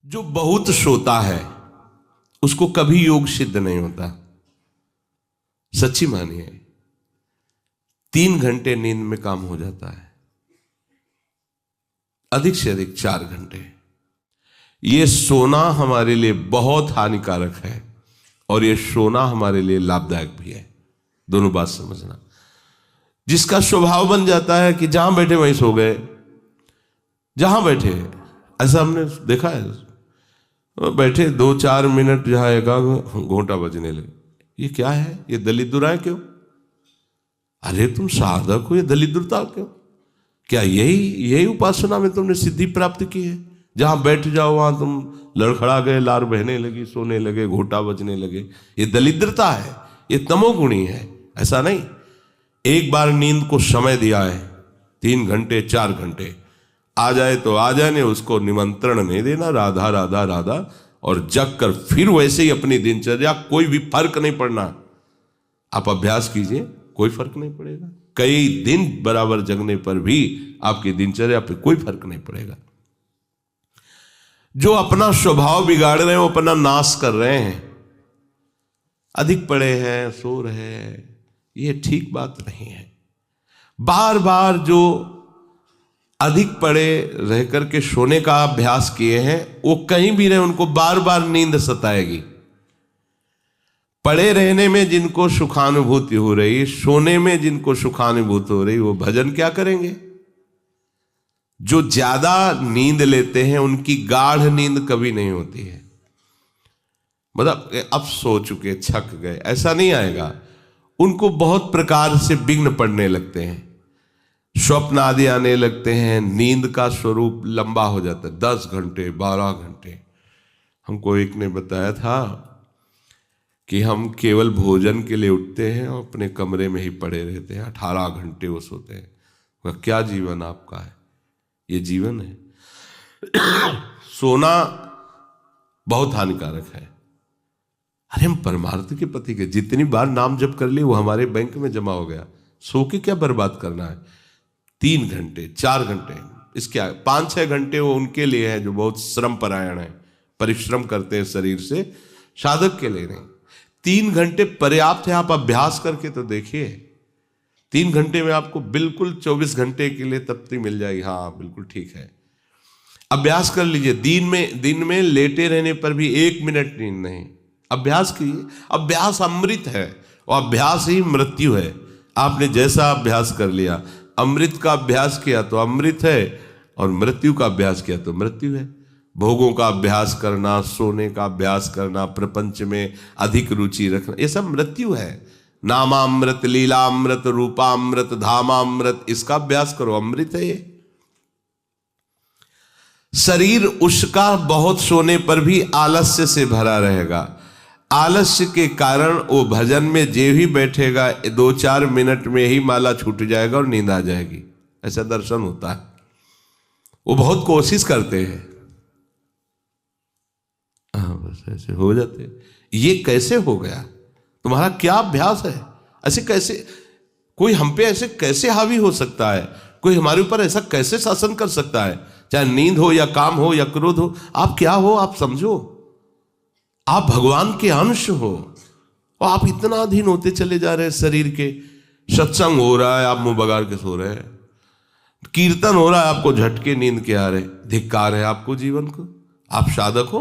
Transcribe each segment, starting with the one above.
जो बहुत सोता है उसको कभी योग सिद्ध नहीं होता। सच्ची मानिए, 3 घंटे नींद में काम हो जाता है, अधिक से अधिक 4 घंटे। ये सोना हमारे लिए बहुत हानिकारक है और ये सोना हमारे लिए लाभदायक भी है। दोनों बात समझना। जिसका स्वभाव बन जाता है कि जहां बैठे वहीं सो गए, जहां बैठे, ऐसा हमने देखा है, बैठे 2-4 मिनट जहां एकाग्र घोंटा बजने लगे। ये क्या है? ये दलिद्र क्यों? अरे तुम साधक हो, ये दलिद्रता क्यों? क्या यही उपासना में तुमने सिद्धि प्राप्त की है? जहां बैठ जाओ वहां तुम लड़खड़ा गए, लार बहने लगी, सोने लगे, घोंटा बजने लगे। ये दलिद्रता है, ये तमोगुणी है। ऐसा नहीं। एक बार नींद को समय दिया है, 3 घंटे 4 घंटे, आ जाए तो आ जाने, उसको निमंत्रण नहीं देना, राधा राधा राधा, और जग कर फिर वैसे ही अपनी दिनचर्या। कोई भी फर्क नहीं पड़ना। आप अभ्यास कीजिए, कोई फर्क नहीं पड़ेगा। कई दिन बराबर जगने पर भी आपकी दिनचर्या पे कोई फर्क नहीं पड़ेगा। जो अपना स्वभाव बिगाड़ रहे हैं वो अपना नाश कर रहे हैं। अधिक पड़े हैं, सो रहे हैं, ये ठीक बात नहीं है। बार बार जो अधिक पड़े रह करके सोने का अभ्यास किए हैं, वो कहीं भी रहे उनको बार बार नींद सताएगी। पड़े रहने में जिनको सुखानुभूति हो रही, सोने में जिनको सुखानुभूति हो रही, वो भजन क्या करेंगे? जो ज्यादा नींद लेते हैं उनकी गाढ़ नींद कभी नहीं होती है। मतलब अब सो चुके, थक गए, ऐसा नहीं आएगा। उनको बहुत प्रकार से विघ्न पड़ने लगते हैं, स्वप्न आदि आने लगते हैं, नींद का स्वरूप लंबा हो जाता है, 10 घंटे 12 घंटे। हमको एक ने बताया था कि हम केवल भोजन के लिए उठते हैं और अपने कमरे में ही पड़े रहते हैं, 18 घंटे वो सोते हैं। वह क्या जीवन आपका है? ये जीवन है? सोना बहुत हानिकारक है। अरे हम परमार्थ के पति के, जितनी बार नाम जप कर लिए वो हमारे बैंक में जमा हो गया। सो के क्या बर्बाद करना है? 3 घंटे 4 घंटे, इसके 5-6 घंटे वो उनके लिए है जो बहुत श्रम परायण है, परिश्रम करते हैं शरीर से, साधक के लिए नहीं। 3 घंटे पर्याप्त है। आप अभ्यास करके तो देखिए, 3 घंटे में आपको बिल्कुल 24 घंटे के लिए तृप्ति मिल जाएगी। हाँ बिल्कुल ठीक है, अभ्यास कर लीजिए। दिन में लेटे रहने पर भी 1 मिनट नींद नहीं। अभ्यास कीजिए। अभ्यास अमृत है और अभ्यास ही मृत्यु है। आपने जैसा अभ्यास कर लिया, अमृत का अभ्यास किया तो अमृत है, और मृत्यु का अभ्यास किया तो मृत्यु है। भोगों का अभ्यास करना, सोने का अभ्यास करना, प्रपंच में अधिक रुचि रखना, ये सब मृत्यु है। नामामृत, लीलामृत, रूपामृत, धामामृत, इसका अभ्यास करो, अमृत है ये। शरीर उसका बहुत सोने पर भी आलस्य से भरा रहेगा। आलस्य के कारण वो भजन में जे भी बैठेगा 2-4 मिनट में ही माला छूट जाएगा और नींद आ जाएगी। ऐसा दर्शन होता है। वो बहुत कोशिश करते हैं, बस ऐसे हो जाते। ये कैसे हो गया? तुम्हारा क्या अभ्यास है? ऐसे कैसे कोई हम पे ऐसे कैसे हावी हो सकता है? कोई हमारे ऊपर ऐसा कैसे शासन कर सकता है? चाहे नींद हो या काम हो या क्रोध हो, आप क्या हो? आप समझो, आप भगवान के अंश हो और आप इतना अधीन होते चले जा रहे हैं शरीर के। सत्संग हो रहा है, आप मुंह बगाड़ के सो रहे हैं। कीर्तन हो रहा है, आपको झटके नींद के आ रहे। धिक्कार है आपको जीवन को। आप साधक हो,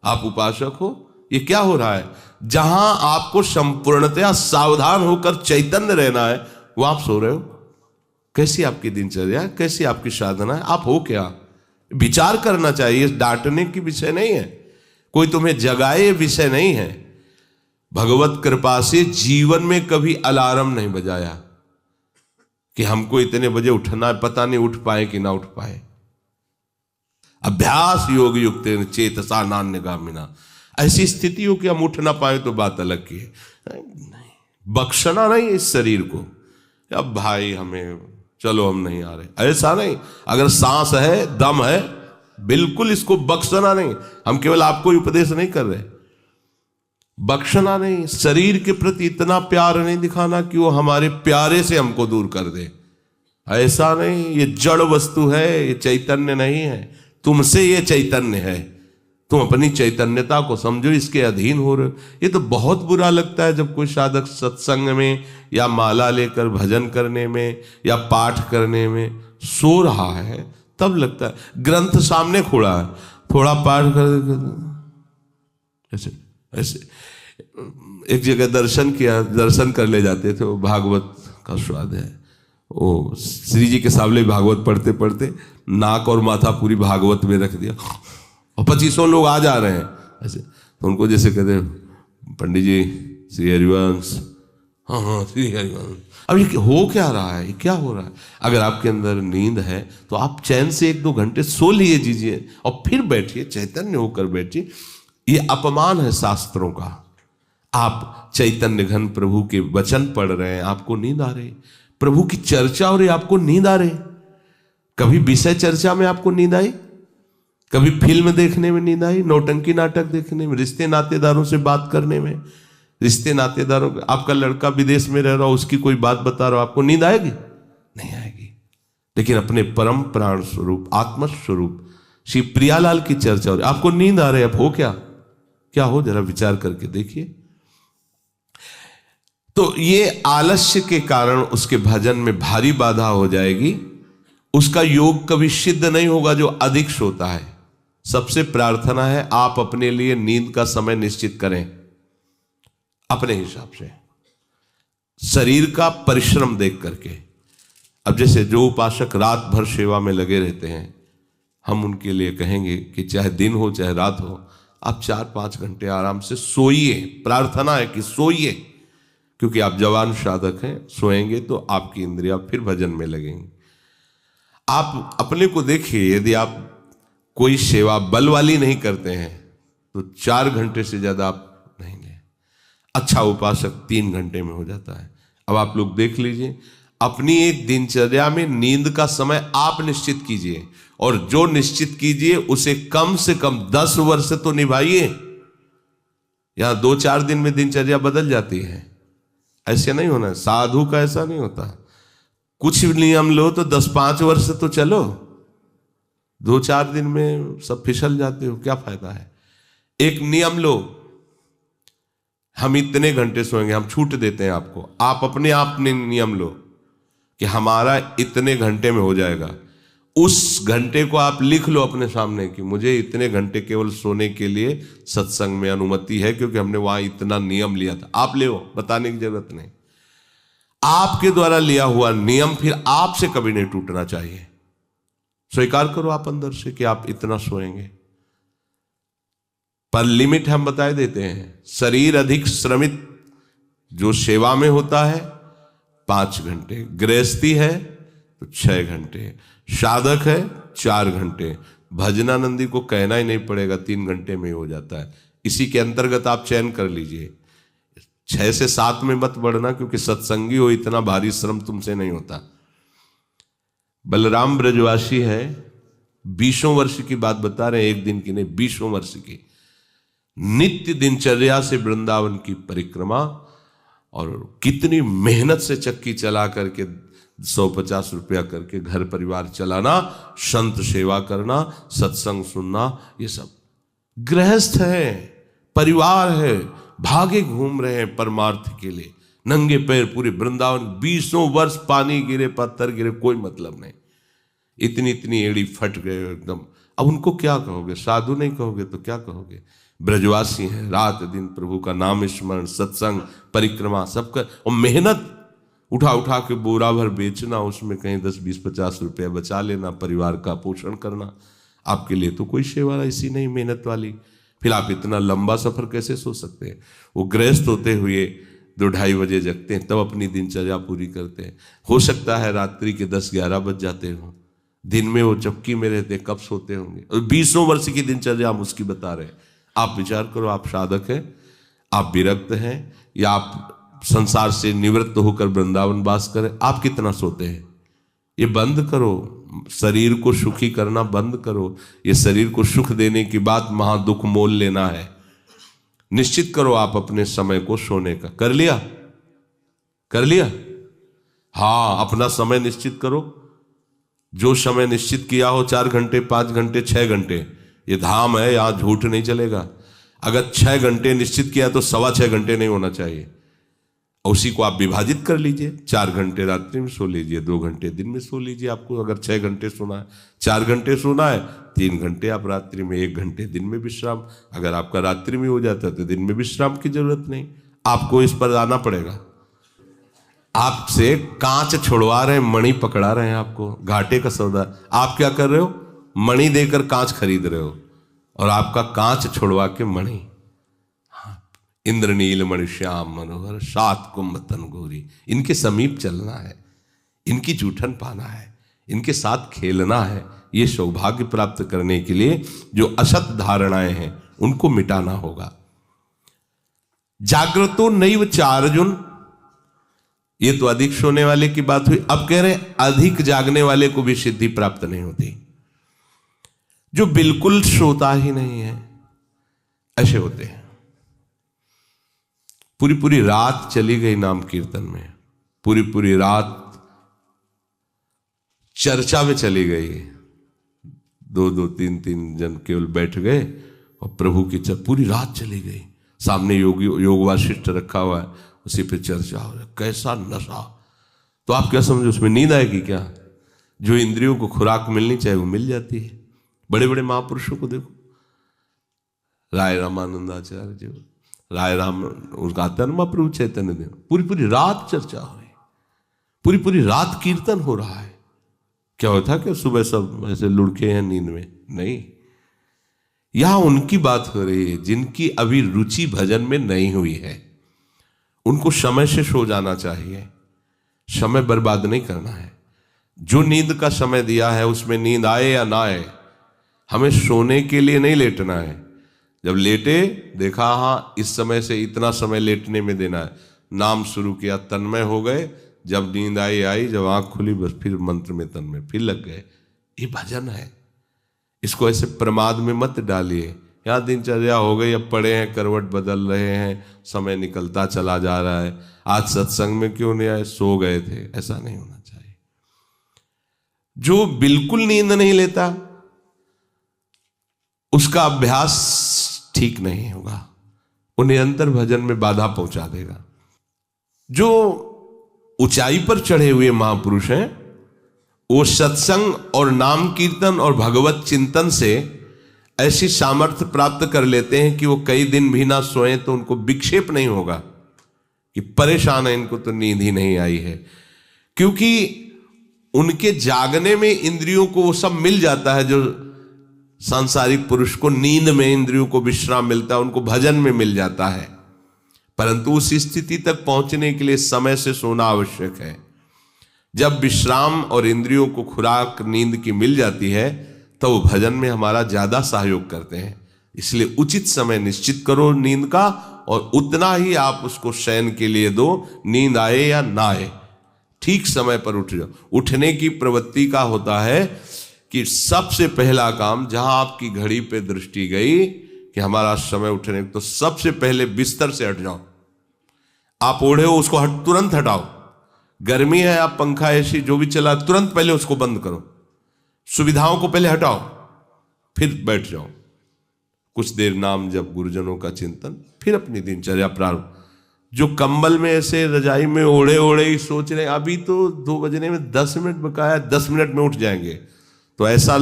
आप उपासक हो, ये क्या हो रहा है? जहां आपको संपूर्णतया सावधान होकर चैतन्य रहना है, वो आप सो रहे हो। कैसी आपकी दिनचर्या, कैसी आपकी साधना है? आप हो क्या? विचार करना चाहिए। डांटने की विषय नहीं है, कोई तुम्हें जगाए विषय नहीं है। भगवत कृपा से जीवन में कभी अलार्म नहीं बजाया कि हमको इतने बजे उठना है, पता नहीं उठ पाए कि ना उठ पाए। अभ्यास योग युक्त चेतसा नान्यगामिना, ऐसी स्थिति हो कि हम उठ ना पाए तो बात अलग की है। नहीं, बख्शना नहीं इस शरीर को, अब भाई हमें चलो हम नहीं आ रहे, ऐसा नहीं। अगर सांस है, दम है, बिल्कुल इसको बख्शना नहीं। हम केवल आपको उपदेश नहीं कर रहे, बख्शना नहीं। शरीर के प्रति इतना प्यार नहीं दिखाना कि वो हमारे प्यारे से हमको दूर कर दे, ऐसा नहीं। ये जड़ वस्तु है, ये चैतन्य नहीं है। तुमसे ये चैतन्य है, तुम अपनी चैतन्यता को समझो, इसके अधीन हो रहे हो। ये तो बहुत बुरा लगता है जब कोई साधक सत्संग में या माला लेकर भजन करने में या पाठ करने में सो रहा है, तब लगता है। ग्रंथ सामने खोड़ा है, थोड़ा पाठ कर ऐसे ऐसे। एक जगह दर्शन कर ले जाते थे, वो भागवत का स्वाद है। वो श्री जी के सामने भागवत पढ़ते पढ़ते नाक और माथा पूरी भागवत में रख दिया, और 2500 लोग आ जा रहे हैं ऐसे। तो उनको जैसे कहते, पंडित जी श्री हरिवंश, हाँ हाँ श्री हरिवंश। अब ये हो क्या रहा है, ये क्या हो रहा है? अगर आपके अंदर नींद है तो आप चैन से 1-2 घंटे सो लिए दीजिए और फिर बैठिए, चैतन्य होकर बैठिए। ये अपमान है शास्त्रों का। आप चैतन्य घन प्रभु के वचन पढ़ रहे हैं, आपको नींद आ रही, प्रभु की चर्चा हो रही, आपको नींद आ रही। कभी विषय चर्चा में आपको नींद आई? कभी फिल्म देखने में नींद आई? नौटंकी नाटक देखने में, रिश्ते नातेदारों से बात करने में, रिश्ते नातेदारों, आपका लड़का विदेश में रह रहा हो, उसकी कोई बात बता रहा हो, आपको नींद आएगी? नहीं आएगी। लेकिन अपने परम प्राण स्वरूप आत्म स्वरूप श्री प्रियालाल की चर्चा हो रही, आपको नींद आ रही है। अब हो क्या हो, जरा विचार करके देखिए। तो ये आलस्य के कारण उसके भजन में भारी बाधा हो जाएगी, उसका योग कभी सिद्ध नहीं होगा जो अधिक सोता है। सबसे प्रार्थना है आप अपने लिए नींद का समय निश्चित करें अपने हिसाब से, शरीर का परिश्रम देख करके। अब जैसे जो उपासक रात भर सेवा में लगे रहते हैं, हम उनके लिए कहेंगे कि चाहे दिन हो चाहे रात हो, आप 4-5 घंटे आराम से सोइए। प्रार्थना है कि सोइए, क्योंकि आप जवान साधक हैं, सोएंगे तो आपकी इंद्रियां फिर भजन में लगेंगी। आप अपने को देखिए, यदि आप कोई सेवा बल वाली नहीं करते हैं तो 4 घंटे से ज्यादा आप नहीं लें। अच्छा उपासक 3 घंटे में हो जाता है। अब आप लोग देख लीजिए, अपनी एक दिनचर्या में नींद का समय आप निश्चित कीजिए, और जो निश्चित कीजिए उसे कम से कम 10 वर्ष तो निभाइए। यहां 2-4 दिन में दिनचर्या बदल जाती है, ऐसे नहीं होना। साधु का ऐसा नहीं होता। कुछ नियम लो तो 10-5 वर्ष तो चलो, 2-4 दिन में सब फिसल जाते हो, क्या फायदा है? एक नियम लो, हम इतने घंटे सोएंगे, हम छूट देते हैं आपको। आप अपने आप ने नियम लो कि हमारा इतने घंटे में हो जाएगा। उस घंटे को आप लिख लो अपने सामने कि मुझे इतने घंटे केवल सोने के लिए सत्संग में अनुमति है, क्योंकि हमने वहां इतना नियम लिया था। आप ले, बताने की जरूरत नहीं। आपके द्वारा लिया हुआ नियम फिर आपसे कभी नहीं टूटना चाहिए। स्वीकार करो आप अंदर से कि आप इतना सोएंगे, पर लिमिट हम बता देते हैं। शरीर अधिक श्रमित जो सेवा में होता है 5 घंटे, गृहस्थी है तो 6 घंटे, साधक है 4 घंटे। भजनानंदी को कहना ही नहीं पड़ेगा, 3 घंटे में हो जाता है। इसी के अंतर्गत आप चयन कर लीजिए। 6 से 7 में मत बढ़ना, क्योंकि सत्संगी हो, इतना भारी श्रम तुमसे नहीं होता। बलराम ब्रजवासी है, 20 वर्ष की बात बता रहे हैं, एक दिन की नहीं, 20 वर्ष की नित्य दिनचर्या से वृंदावन की परिक्रमा, और कितनी मेहनत से चक्की चला करके 150 रुपया करके घर परिवार चलाना, संत सेवा करना, सत्संग सुनना, ये सब गृहस्थ है, परिवार है, भागे घूम रहे हैं परमार्थ के लिए, नंगे पैर पूरे वृंदावन। 20 वर्ष पानी गिरे, पत्थर गिरे, कोई मतलब नहीं। इतनी इतनी एड़ी फट गए एकदम। अब उनको क्या कहोगे? साधु नहीं कहोगे तो क्या कहोगे? ब्रजवासी हैं, रात दिन प्रभु का नाम स्मरण, सत्संग, परिक्रमा सब कर, और मेहनत उठा उठा के बोरा भर बेचना, उसमें कहीं 10, 20, 50 रुपया बचा लेना, परिवार का पोषण करना। आपके लिए तो कोई सेवा ऐसी नहीं मेहनत वाली, फिर आप इतना लंबा सफर कैसे सो सकते हैं? वो गृहस्थ होते हुए 2-2:30 बजे जगते हैं, तब अपनी दिनचर्या पूरी करते हैं। हो सकता है रात्रि के 10-11 बज जाते हो, दिन में वो चक्की में रहते, कब सोते होंगे? और 20 वर्ष की दिनचर्या हम उसकी बता रहे हैं। आप विचार करो, आप साधक हैं, आप विरक्त हैं, या आप संसार से निवृत्त होकर वृंदावन वास करें, आप कितना सोते हैं? ये बंद करो, शरीर को सुखी करना बंद करो। ये शरीर को सुख देने की बात महादुख मोल लेना है। निश्चित करो आप अपने समय को सोने का। कर लिया? कर लिया? हाँ, अपना समय निश्चित करो। जो समय निश्चित किया हो 4 घंटे, 5 घंटे, 6 घंटे, ये धाम है, यहां झूठ नहीं चलेगा। अगर 6 घंटे निश्चित किया तो 6.25 घंटे नहीं होना चाहिए। उसी को आप विभाजित कर लीजिए, 4 घंटे रात्रि में सो लीजिए, 2 घंटे दिन में सो लीजिए। आपको अगर 6 घंटे सोना है, 4 घंटे सोना है, 3 घंटे आप रात्रि में, 1 घंटे दिन में विश्राम। अगर आपका रात्रि में हो जाता है तो दिन में विश्राम की जरूरत नहीं। आपको इस पर आना पड़ेगा। आपसे कांच छुड़वा रहे हैं, मणि पकड़ा रहे हैं, आपको घाटे का सौदा। आप क्या कर रहे हो? मणि देकर कांच खरीद रहे हो, और आपका कांच छुड़वा के मणि। इंद्रनील मणि श्याम मनोहर 7 कुंभ तन गोरी, इनके समीप चलना है, इनकी जूठन पाना है, इनके साथ खेलना है। ये सौभाग्य प्राप्त करने के लिए जो असत धारणाएं हैं उनको मिटाना होगा। जागृतो नैव चार्जुन, ये तो अधिक सोने वाले की बात हुई। अब कह रहे हैं अधिक जागने वाले को भी सिद्धि प्राप्त नहीं होती। जो बिल्कुल सोता ही नहीं है, ऐसे होते हैं। पूरी पूरी रात चली गई नाम कीर्तन में, पूरी पूरी रात चर्चा में चली गई। 2-2, 3-3 जन केवल बैठ गए और प्रभु की पूरी रात चली गई। सामने योग वाशिष्ठ रखा हुआ है, उसी पे चर्चा हो रहा है। कैसा नशा! तो आप क्या समझो, उसमें नींद आएगी क्या? जो इंद्रियों को खुराक मिलनी चाहिए वो मिल जाती है। बड़े बड़े महापुरुषों को देखो, राय रामानंदाचार्य जी, राय राम, उसका आता है ना महाप्रभु चैतन्य देव, पूरी पूरी रात चर्चा हो रही, पूरी पूरी रात कीर्तन हो रहा है। क्या होता कि सुबह सब ऐसे लुढ़के हैं नींद में? नहीं, यहां उनकी बात हो रही है जिनकी अभी रुचि भजन में नहीं हुई है। उनको समय से सो जाना चाहिए, समय बर्बाद नहीं करना है। जो नींद का समय दिया है उसमें नींद आए या ना आए, हमें सोने के लिए नहीं लेटना है। जब लेटे, देखा हाँ इस समय से इतना समय लेटने में देना है, नाम शुरू किया, तन्मय हो गए। जब नींद आई, जब आंख खुली बस फिर मंत्र में तन्मय, फिर लग गए। ये भजन है, इसको ऐसे प्रमाद में मत डालिए। यहाँ दिनचर्या हो गई, अब पड़े हैं, करवट बदल रहे हैं, समय निकलता चला जा रहा है, आज सत्संग में क्यों नहीं आए, सो गए थे, ऐसा नहीं होना चाहिए। जो बिल्कुल नींद नहीं लेता उसका अभ्यास ठीक नहीं होगा, वो निरंतर भजन में बाधा पहुंचा देगा। जो ऊंचाई पर चढ़े हुए महापुरुष हैं वो सत्संग और नाम कीर्तन और भगवत चिंतन से ऐसी सामर्थ्य प्राप्त कर लेते हैं कि वो कई दिन भी ना सोए तो उनको विक्षेप नहीं होगा कि परेशान है, इनको तो नींद ही नहीं आई है। क्योंकि उनके जागने में इंद्रियों को वो सब मिल जाता है जो सांसारिक पुरुष को नींद में इंद्रियों को विश्राम मिलता है, उनको भजन में मिल जाता है। परंतु उस स्थिति तक पहुंचने के लिए समय से सोना आवश्यक है। जब विश्राम और इंद्रियों को खुराक नींद की मिल जाती है तो वो भजन में हमारा ज्यादा सहयोग करते हैं। इसलिए उचित समय निश्चित करो नींद का, और उतना ही आप उसको शयन के लिए दो, नींद आए या ना आए, ठीक समय पर उठ जाओ। उठने की प्रवृत्ति का होता है कि सबसे पहला काम, जहां आपकी घड़ी पे दृष्टि गई कि हमारा समय उठने, तो सबसे पहले बिस्तर से हट जाओ। आप ओढ़े हो उसको तुरंत हटाओ। गर्मी है, आप पंखा एसी जो भी चला, तुरंत पहले उसको बंद करो। सुविधाओं को पहले हटाओ, फिर बैठ जाओ। कुछ देर नाम जप, गुरुजनों का चिंतन, फिर अपनी दिनचर्या प्रारंभ। जो कंबल में ऐसे रजाई में ओढ़े ओढ़े ही सोच रहे अभी तो 2 बजने में 10 मिनट बकाया, 10 मिनट में उठ जाएंगे, तो ऐसा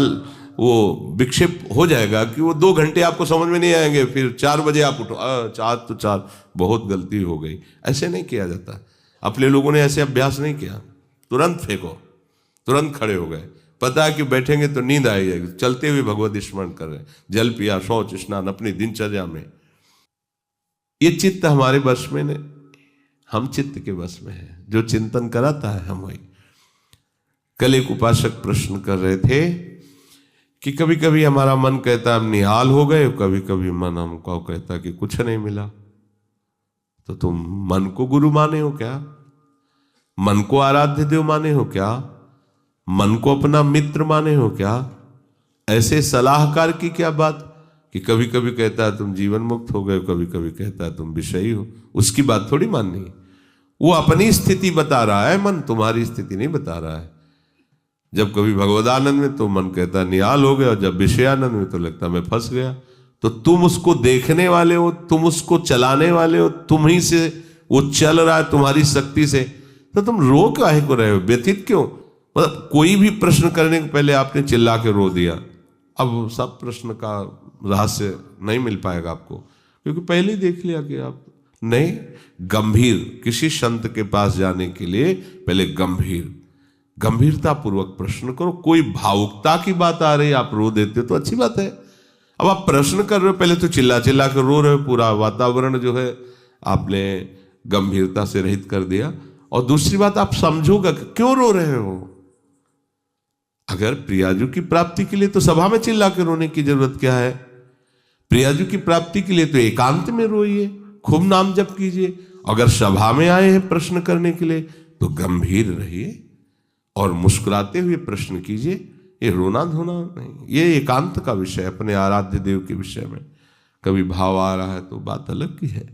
वो विक्षेप हो जाएगा कि वो 2 घंटे आपको समझ में नहीं आएंगे। फिर 4 बजे आप उठो, 4 तो 4, बहुत गलती हो गई। ऐसे नहीं किया जाता। अपने लोगों ने ऐसे अभ्यास नहीं किया, तुरंत फेंको, तुरंत खड़े हो गए। पता है कि बैठेंगे तो नींद आई जाएगी, चलते हुए भगवत स्मरण कर रहे हैं, जल पिया, शौच स्नान अपनी दिनचर्या में। ये चित्त हमारे वश में नहीं, हम चित्त के वश में है। जो चिंतन कराता है हम वही। कल एक उपासक प्रश्न कर रहे थे कि कभी कभी हमारा मन कहता है हम निहाल हो गए, कभी कभी मन हमको कहता कि कुछ नहीं मिला। तो तुम मन को गुरु माने हो क्या? मन को आराध्य देव माने हो क्या? मन को अपना मित्र माने हो क्या? ऐसे सलाहकार की क्या बात कि कभी कभी कहता है तुम जीवन मुक्त हो गए, कभी कभी कहता है तुम विषयी हो। उसकी बात थोड़ी माननी। वो अपनी स्थिति बता रहा है, मन तुम्हारी स्थिति नहीं बता रहा है। जब कभी भगवदानंद में तो मन कहता निहाल हो गया, और जब विषयानंद में तो लगता मैं फंस गया। तो तुम उसको देखने वाले हो, तुम उसको चलाने वाले हो, तुम ही से वो चल रहा है तुम्हारी शक्ति से, तो तुम रो काहे को रहे हो, व्यथित क्यों? मतलब कोई भी प्रश्न करने के पहले आपने चिल्ला के रो दिया, अब सब प्रश्न का रहस्य नहीं मिल पाएगा आपको, क्योंकि पहले ही देख लिया कि आप नहीं। गंभीर, किसी संत के पास जाने के लिए पहले गंभीरता पूर्वक प्रश्न करो। कोई भावुकता की बात आ रही है, आप रो देते हो तो अच्छी बात है। अब आप प्रश्न कर रहे हो, पहले तो चिल्ला चिल्ला कर रो रहे हो, पूरा वातावरण जो है आपने गंभीरता से रहित कर दिया। और दूसरी बात, आप समझोगा कि क्यों रो रहे हो। अगर प्रियाजू की प्राप्ति के लिए तो सभा में चिल्ला के रोने की जरूरत क्या है? प्रियाजू की प्राप्ति के लिए तो एकांत में रोइए, खूब नाम जप कीजिए। अगर सभा में आए हैं प्रश्न करने के लिए तो गंभीर रहिए और मुस्कुराते हुए प्रश्न कीजिए। ये रोना धोना नहीं, ये एकांत का विषय, अपने आराध्य देव के विषय में कभी भाव आ रहा है तो बात अलग की है।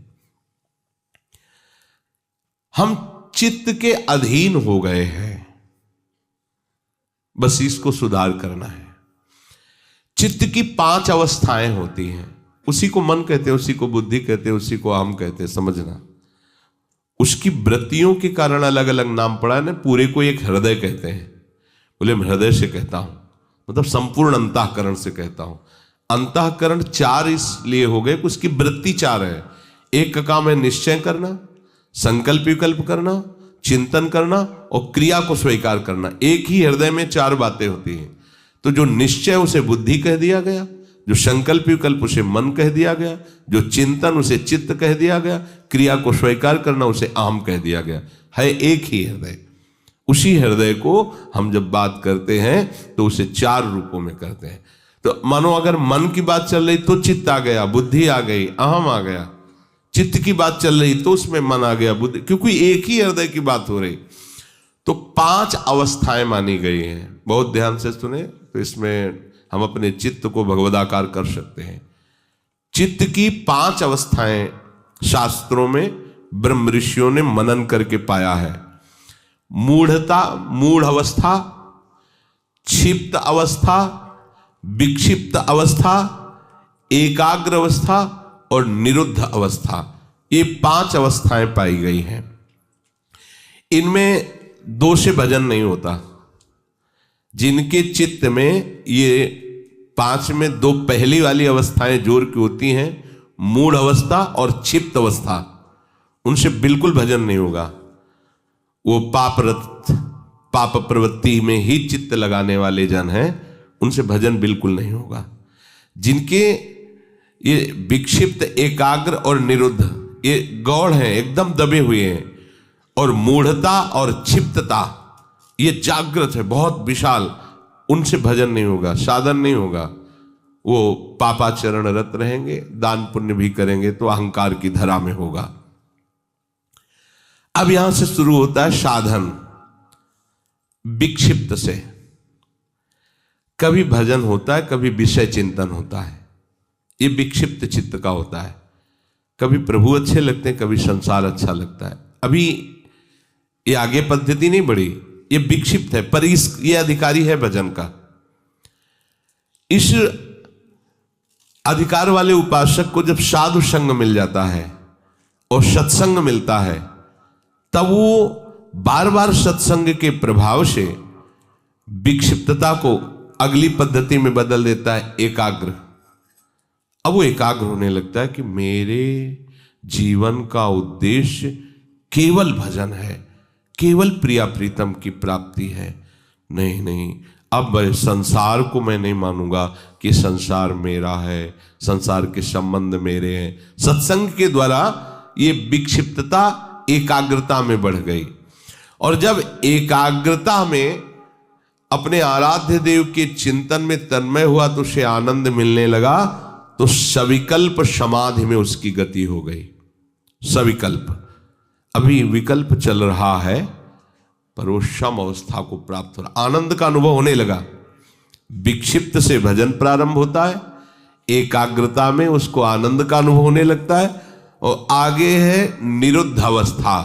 हम चित्त के अधीन हो गए हैं, बस इसको सुधार करना है। चित्त की 5 अवस्थाएं होती हैं, उसी को मन कहते हैं, उसी को बुद्धि कहते हैं, उसी को अहम कहते हैं, समझना। उसकी वृत्तियों के कारण अलग अलग नाम पड़ा है ना। पूरे को एक हृदय कहते हैं, बोले मैं हृदय से कहता हूं, मतलब संपूर्ण अंतःकरण से कहता हूं। अंतःकरण 4 इसलिए हो गए कि उसकी वृत्ति 4 है। एक का काम है निश्चय करना, संकल्प विकल्प करना, चिंतन करना और क्रिया को स्वीकार करना। एक ही हृदय में 4 बातें होती हैं। तो जो निश्चय उसे बुद्धि कह दिया गया, जो संकल्प विकल्प उसे मन कह दिया गया, जो चिंतन उसे चित्त कह दिया गया, क्रिया को स्वीकार करना उसे अहम कह दिया गया। है एक ही हृदय। उसी हृदय को हम जब बात करते हैं तो उसे 4 रूपों में करते हैं। तो मानो अगर मन की बात चल रही तो चित्त आ गया, बुद्धि आ गई, अहम आ गया। चित्त की बात चल रही तो उसमें मन आ गया, बुद्धि, क्योंकि एक ही हृदय की बात हो रही। तो 5 अवस्थाएं मानी गई हैं। बहुत ध्यान से सुने तो इसमें हम अपने चित्त को भगवदाकार कर सकते हैं। चित्त की 5 अवस्थाएं शास्त्रों में ब्रह्म ऋषियों ने मनन करके पाया है। मूढ़ता, मूढ़ अवस्था, क्षिप्त अवस्था, विक्षिप्त अवस्था, एकाग्र अवस्था और निरुद्ध अवस्था, ये 5 अवस्थाएं पाई गई हैं। इनमें 2 से भजन नहीं होता। जिनके चित्त में ये 5 में 2 पहली वाली अवस्थाएं जोर की होती हैं, मूढ़ अवस्था और क्षिप्त अवस्था, उनसे बिल्कुल भजन नहीं होगा। वो पाप प्रवृत्ति में ही चित्त लगाने वाले जन हैं, उनसे भजन बिल्कुल नहीं होगा। जिनके ये विक्षिप्त, एकाग्र और निरुद्ध ये गौड़ हैं, एकदम दबे हुए हैं, और मूढ़ता और क्षिप्तता ये जागृत है, बहुत विशाल, उनसे भजन नहीं होगा, साधन नहीं होगा। वो पापाचरण रत रहेंगे, दान पुण्य भी करेंगे तो अहंकार की धरा में होगा। अब यहां से शुरू होता है साधन। विक्षिप्त से कभी भजन होता है, कभी विषय चिंतन होता है। ये विक्षिप्त चित्त का होता है। कभी प्रभु अच्छे लगते हैं, कभी संसार अच्छा लगता है। अभी ये आगे पद्धति नहीं बढ़ी, ये विक्षिप्त है, पर ये अधिकारी है भजन का। इस अधिकार वाले उपासक को जब साधु संग मिल जाता है और सत्संग मिलता है, तब वो बार बार सत्संग के प्रभाव से विक्षिप्तता को अगली पद्धति में बदल देता है, एकाग्र। अब वो एकाग्र होने लगता है कि मेरे जीवन का उद्देश्य केवल भजन है, केवल प्रिया प्रीतम की प्राप्ति है। नहीं, अब संसार को मैं नहीं मानूंगा कि संसार मेरा है, संसार के संबंध मेरे हैं। सत्संग के द्वारा ये विक्षिप्तता एकाग्रता में बढ़ गई, और जब एकाग्रता में अपने आराध्य देव के चिंतन में तन्मय हुआ तो उसे आनंद मिलने लगा, तो सविकल्प समाधि में उसकी गति हो गई। सविकल्प, अभी विकल्प चल रहा है पर वो सम अवस्था को प्राप्त हो रहा, आनंद का अनुभव होने लगा। विक्षिप्त से भजन प्रारंभ होता है, एकाग्रता में उसको आनंद का अनुभव होने लगता है, और आगे है निरुद्ध अवस्था,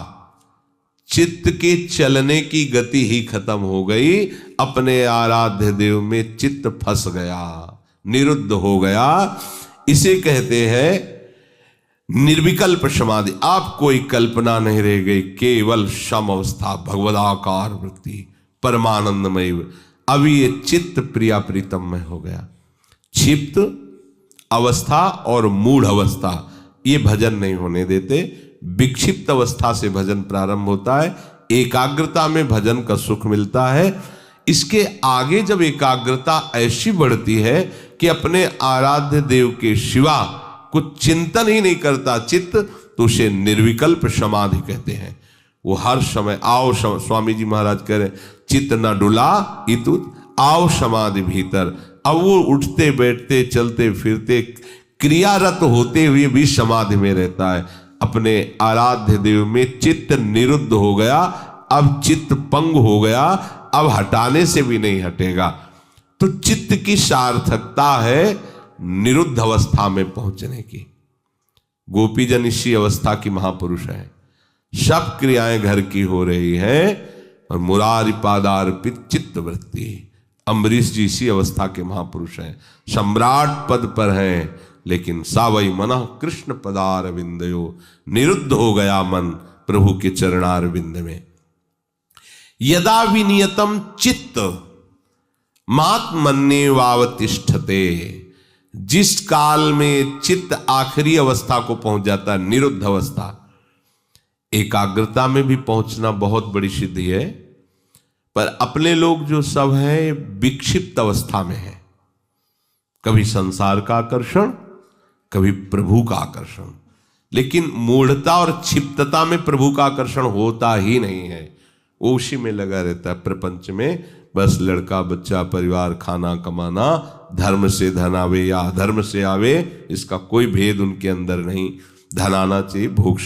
चित्त के चलने की गति ही खत्म हो गई, अपने आराध्य देव में चित्त फंस गया, निरुद्ध हो गया। इसे कहते हैं निर्विकल्प समाधि। आप कोई कल्पना नहीं रह गई, केवल सम अवस्था, भगवदाकार वृत्ति, परमानंदमय। अभी ये चित्त प्रिया प्रीतम में हो गया। क्षिप्त अवस्था और मूढ़ अवस्था ये भजन नहीं होने देते। विक्षिप्त अवस्था से भजन प्रारंभ होता है, एकाग्रता में भजन का सुख मिलता है। इसके आगे जब एकाग्रता ऐसी बढ़ती है कि अपने आराध्य देव के सिवा कुछ चिंतन ही नहीं करता चित्त, तो उसे निर्विकल्प समाधि कहते हैं। वो हर समय आओ, स्वामी जी महाराज कह रहे चित्त न डुला इतुत, आओ समाधि भीतर। अब वो उठते बैठते चलते फिरते क्रियारत होते हुए भी समाधि में रहता है। अपने आराध्य देव में चित्त निरुद्ध हो गया, अब चित्त पंग हो गया, अब हटाने से भी नहीं हटेगा। तो चित्त की सार्थकता है निरुद्ध अवस्था में पहुंचने की। गोपीजन इसी अवस्था की महापुरुष है। सब क्रियाएं घर की हो रही है और मुरारी पादार्पित चित्त वृत्ति। अम्बरीश जी इसी अवस्था के महापुरुष हैं, सम्राट पद पर हैं, लेकिन सावई मना कृष्ण पदार विंदयो, निरुद्ध हो गया मन प्रभु के चरणार विंद में। यदा विनियतम चित्त मात्मन्ये वावतिष्ठते, जिस काल में चित्त आखिरी अवस्था को पहुंच जाता है, निरुद्ध अवस्था। एकाग्रता में भी पहुंचना बहुत बड़ी सिद्धि है, पर अपने लोग जो सब हैं विक्षिप्त अवस्था में है। कभी संसार का आकर्षण, कभी प्रभु का आकर्षण। लेकिन मूढ़ता और क्षिप्तता में प्रभु का आकर्षण होता ही नहीं है। वो उसी में लगा रहता है प्रपंच में, बस लड़का बच्चा परिवार खाना कमाना, धर्म से धन आवे या अधर्म से आवे, इसका कोई भेद उनके अंदर नहीं। धन आना चाहिए, भोग